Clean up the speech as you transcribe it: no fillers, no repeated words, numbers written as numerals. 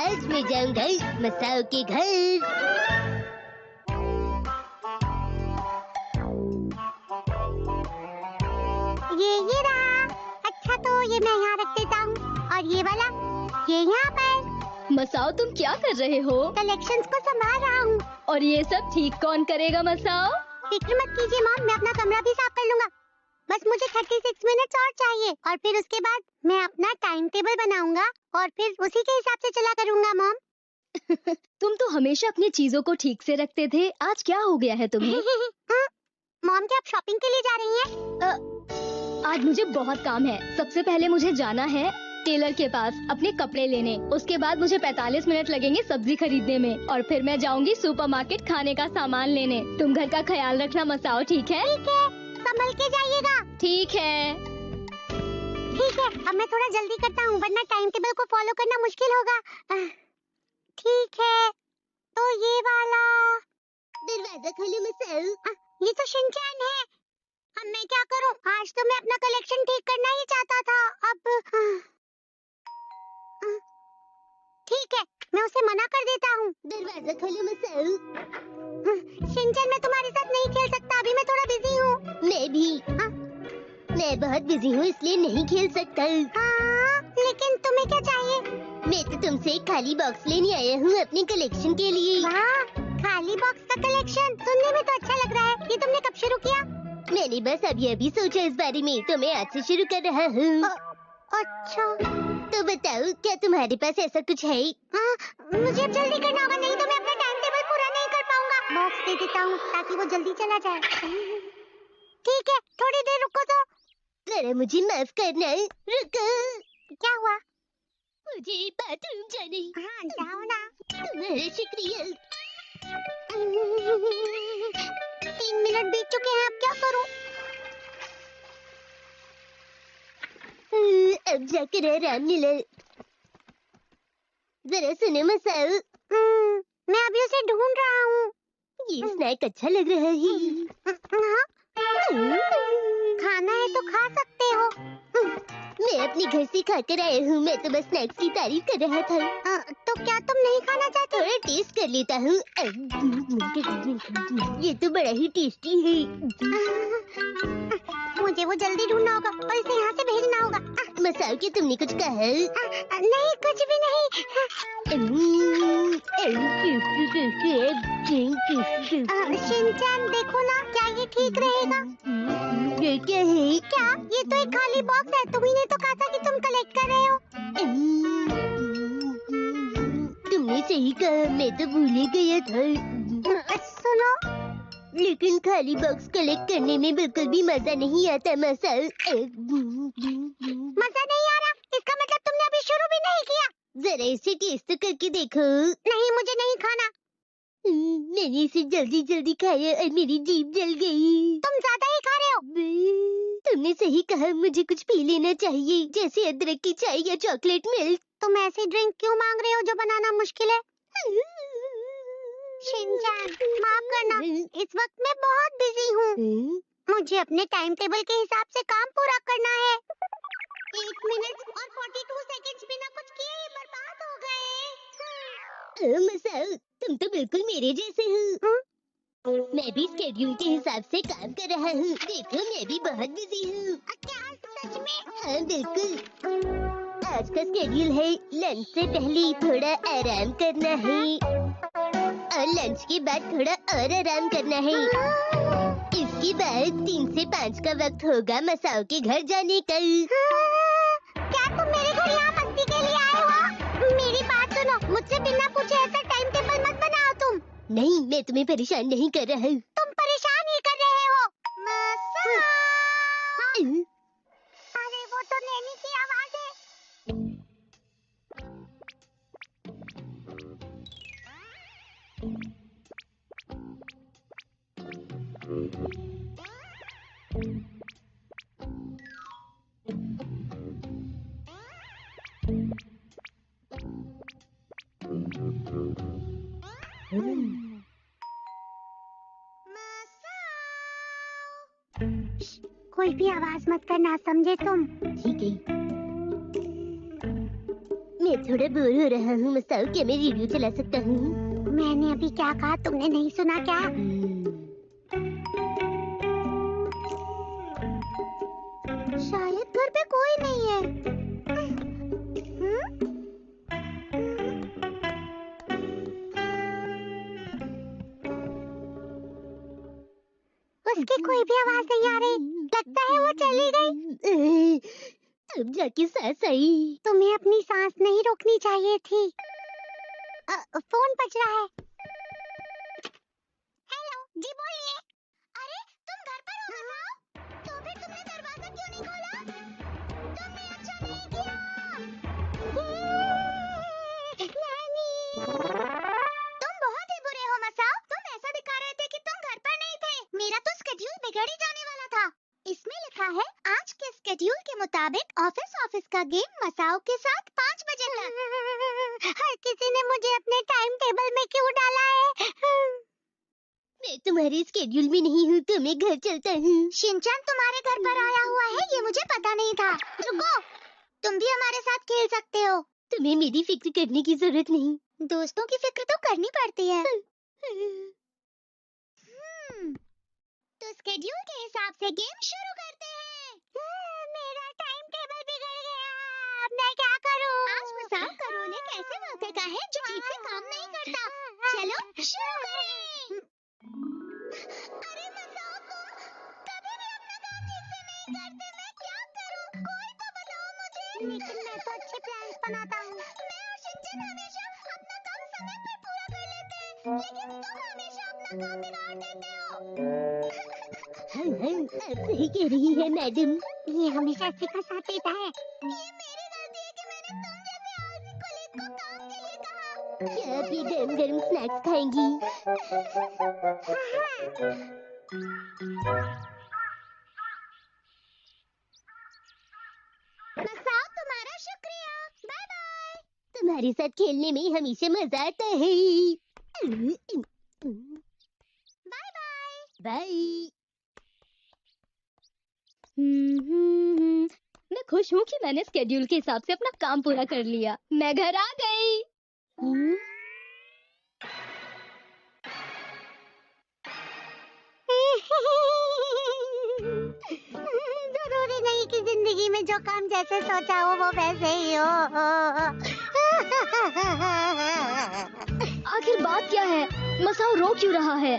आज मैं जाऊंगा मसाओ के घर। ये रहा। अच्छा तो ये मैं यहाँ रख देता हूँ और ये वाला ये यहाँ पर। मसाओ तुम क्या कर रहे हो? कलेक्शंस को संभाल रहा हूँ। और ये सब ठीक कौन करेगा मसाओ? फिक्र मत कीजिए मॉम, मैं अपना कमरा भी साफ कर लूंगा। बस मुझे 36 मिनट्स और चाहिए और फिर उसके बाद मैं अपना टाइम टेबल बनाऊंगा और फिर उसी के हिसाब से चला करूंगा मॉम। तुम तो हमेशा अपनी चीजों को ठीक से रखते थे, आज क्या हो गया है तुम्हें? मॉम क्या आप शॉपिंग के लिए जा रही हैं? आज मुझे बहुत काम है। सबसे पहले मुझे जाना है टेलर के पास अपने कपड़े लेने। उसके बाद मुझे 45 मिनट लगेंगे सब्जी खरीदने में और फिर मैं जाऊंगी सुपरमार्केट खाने का सामान लेने। तुम घर का ख्याल रखना मसाओ, ठीक है? ठीक है, संभल के जाइएगा। ठीक है। ठीक है, अब मैं थोड़ा जल्दी करता हूँ वरना टाइम टेबल को फॉलो करना मुश्किल होगा। ठीक है, तो ये वाला दरवाजा खोलो मसाओ। ये तो शिनचैन है। अब मैं क्या करूँ? आज तो मैं अपना कलेक्शन ठीक करना ही चाहता था। अब ठीक है, मैं उसे मना कर देता हूँ। दरवाजा खोलो मसाओ। शिनचैन मैं तुम्हारे साथ नहीं खेल सकता, अभी मैं थोड़ा बिजी हूँ। मैं भी। मैं बहुत बिजी हूँ इसलिए नहीं खेल सकता। लेकिन तुम्हें क्या चाहिए? मैं तो तुमसे एक खाली बॉक्स लेने आया हूँ अपने कलेक्शन के लिए। वाह, खाली बॉक्स का कलेक्शन सुनने में तो अच्छा लग रहा है। ये तुमने कब शुरू किया? मैंने बस अभी सोचा इस बारे में, तो मैं आज से शुरू कर रहा हूँ। अच्छा, तो बताओ क्या तुम्हारे पास ऐसा कुछ है? मुझे अब जल्दी करना होगा, नहीं तो मैं अपना टाइम टेबल पूरा नहीं कर पाऊंगा। बॉक्स दे देता हूँ ताकि वो जल्दी चला जाए। ठीक है, थोड़ी देर रुको तो। जरा मुझे माफ करना। रुको। क्या हुआ? मुझे बाथरूम जाना है। हाँ जाओ ना। तुम्हारा शुक्रिया। 3 मिनट बीत चुके हैं, अब क्या करूँ? अब जाकर आराम मिला। जरा सुनो मसाओ। मैं अभी उसे ढूंढ रहा हूँ। ये स्नैक अच्छा लग रहा है। खाना है तो खा सकते हो। मैं अपने घर से खाकर आया हूँ, मैं तो बस स्नैक्स की तारीफ कर रहा था। तो क्या तुम नहीं खाना चाहते? थोड़ा टेस्ट कर लेता हूँ। ये तो बड़ा ही टेस्टी है। मुझे वो जल्दी ढूंढना होगा और इसे यहाँ से भेजना होगा। मसाओ क्या तुमने कुछ कहा? नहीं, कुछ भी नहीं। शिनचैन देखो ना, क्या ये ठीक रहेगा? ये क्या है? क्या ये तो एक खाली बॉक्स है। तुम्ही ने तो कहा था कि तुम कलेक्ट कर रहे हो। तुमने सही कहा, मैं तो भूल ही गया था। सुनो, लेकिन खाली बॉक्स कलेक्ट करने में बिल्कुल भी मजा नहीं आता मसाओ। मजा नहीं आ रहा? इसका मतलब तुमने अभी शुरू भी नहीं किया। जरा इसे टेस्ट तो करके देखो। नहीं, मुझे नहीं खाना। मैंने इसे जल्दी खाया और मेरी जीभ जल गई। तुम ज्यादा ही खा रहे हो। तुमने सही कहा, मुझे कुछ पी लेना चाहिए, जैसे अदरक की चाय या चॉकलेट मिल्क। तुम ऐसी ड्रिंक क्यों मांग रहे हो जो बनाना मुश्किल है? शिनचैन माफ करना, इस वक्त मैं बहुत बिजी हूँ। मुझे अपने टाइम टेबल के हिसाब से काम पूरा करना है। 1 मिनट और 42 सेकंड्स बिना कुछ किए ही बर्बाद हो गए। मसाओ तुम तो बिल्कुल मेरे जैसे हो। मैं भी स्केड्यूल के हिसाब से काम कर रहा हूँ। देखो मैं भी बहुत बिजी हूँ। क्या सच में? हाँ बिल्कुल। आज का स्केड्यूल है लंच से पहले थोड़ा आराम करना है और लंच के बाद थोड़ा और आराम करना है। इसके बाद 3 से 5 का वक्त होगा मसाओ के घर जाने का। क्या तुम मेरे घर यहाँ मस्ती के लिए आए हो? मेरी बात सुनो, मुझसे बिना पूछे ऐसा टाइम टेबल मत बनाओ तुम। नहीं, मैं तुम्हें परेशान नहीं कर रहा हूँ। तुम परेशान ही कर रहे हो। मसाओ। अरे वो तो नैनी की आवाज है। कोई भी आवाज मत करना, समझे तुम? ठीक है। मैं थोड़ा बोर हो रहा हूँ मसाओ, क्या मैं रेडियो चला सकता हूँ? मैंने अभी क्या कहा तुमने नहीं सुना क्या? शायद घर पे कोई नहीं है। उसकी कोई भी आवाज नहीं आ रही। लगता है वो चली गई। अब जाके सांस आई। तुम्हें अपनी सांस नहीं रोकनी चाहिए थी। फोन बज रहा है। हेलो जी बोलिए। अरे तुम घर पर हो मसाओ? तो फिर तुमने दरवाजा क्यों नहीं खोला? तुमने अच्छा नहीं किया। नानी तुम बहुत ही बुरे हो मसाओ। तुम ऐसा दिखा रहे थे कि तुम घर पर नहीं थे। मेरा तो स्केड्यूल बिगड़ ही जाने वाला था। इसमें लिखा है आज के स्केड्यूल के मुताबिक ऑफिस का गेम मसाओ के साथ 5 बजे तक। हर किसी ने मुझे अपने टाइम टेबल में क्यों डाला है? मैं तुम्हारे स्केड्यूल में नहीं हूँ, तो मैं घर चलता हूँ। शिनचैन तुम्हारे घर पर आया हुआ है, ये मुझे पता नहीं था। रुको, तुम भी हमारे साथ खेल सकते हो। तुम्हें मेरी फिक्र करने की जरूरत नहीं। दोस्तों की फिक्र तो करनी पड़ती है। तो स्केड्यूल के हिसाब से गेम शुरू करते हैं। मेरा टाइम टेबल बिगड़ गया। अब मैं क्या करूं? आज मसाओ का रोल एक ऐसे मौके का है जो ठीक से काम नहीं करता। चलो शुरू करें। अरे मसाओ तुम कभी भी अपना काम ठीक से नहीं करते। मैं क्या करूं? कोई तो बताओ मुझे। लेकिन मैं तो अच्छे प्लान्स बनाता हूँ। मैं और शिनचैन हमेशा अपना काम समय पर पूरा कर लेते हैं, लेकिन तुम हमेशा अपना काम बिगाड़ देते हो। आप सही कह रही है मैडम। ये हमेशा इसी का साथ देता है। ये मेरी गलती है कि मैंने तुम जैसे आलसी कलीग को काम के लिए कहा। क्या आप ये गरम गरम स्नैक्स खाएंगी? मसाओ तुम्हारा शुक्रिया। Bye bye. तुम्हारे साथ खेलने में हमेशा मजा आता है। Bye bye. बाय। मैं खुश हूँ कि मैंने स्केड्यूल के हिसाब से अपना काम पूरा कर लिया। मैं घर आ गई। जरूरी नहीं कि जिंदगी में जो काम जैसे सोचा हो वो वैसे ही हो। आखिर बात क्या है? मसाओ रो क्यों रहा है?